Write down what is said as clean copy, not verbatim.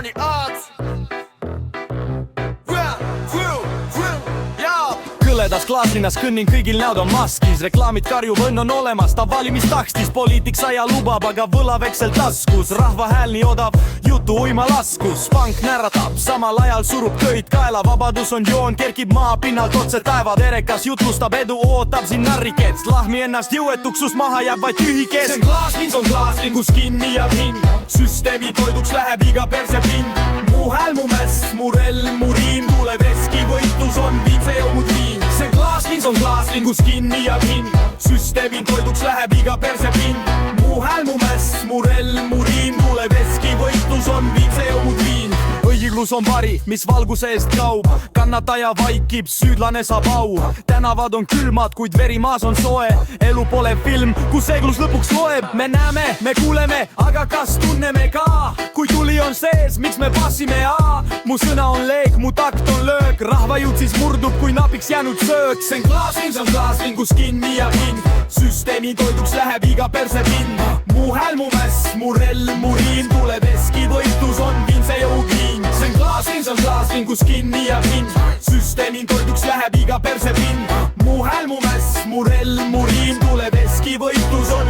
Johnny Arts. Kõledas klaaslinnas kõnnin, kõigil näod on maskis. Reklaamid karjub, õnn on olemas, ta valimistaktis. Poliitik saja lubab, aga võlaveksel taskus. Rahva hääl nii odav, jutu uima laskus. Pank näratab, samal ajal surub köid kaela. Vabadus on joon, kerkib maa pinnalt otse taeva. Terekas jutlustab edu, ootab siin narrikets. Lahmi ennast jõuetuks, sus maha jääb vaid tühikest. See on klaaslinn, kus kinni jääb hind. Süsteemi toiduks läheb iga persepind. Mu hääl, mu mäss, mu relv, mu riim. Tuleb eski, võitlus on viin, see jõumud viin. See on klaaslinn, kus kinni jääb hind. Süsteemi toiduks läheb iga persepind. Mu hääl, mu mäss, mu relv, mu riim. Tuleb eski, võitlus on viin, see jõumud viin. Õiglus on vari, mis valguse eest kaub. Kannataja vaikib, süüdlane saab au. Tänavad on külmad, kuid veri maas on soe. Elu pole film, kus seeglus lõpuks loeb. Me näeme, me kuuleme, aga kas tunneme ka? Kui tuli on sees, miks me passime A? Mu sõna on leek, mu takt on löök. Rahvajõud siis murdub, kui napiks jäänud söök. See on klaaslinn, kus kinni jääb hind. Süsteemi toiduks läheb iga persepind. Mu hääl, mu mäss, mu relv, mu riim. Tuleb eski, võitlus on viin, see jõud viin. See on klaaslinn, kus kinni jääb hind. Süsteemi toiduks läheb iga persepind. Mu hääl, mu mäss, mu relv, mu riim. Tuleb eski, võitlus on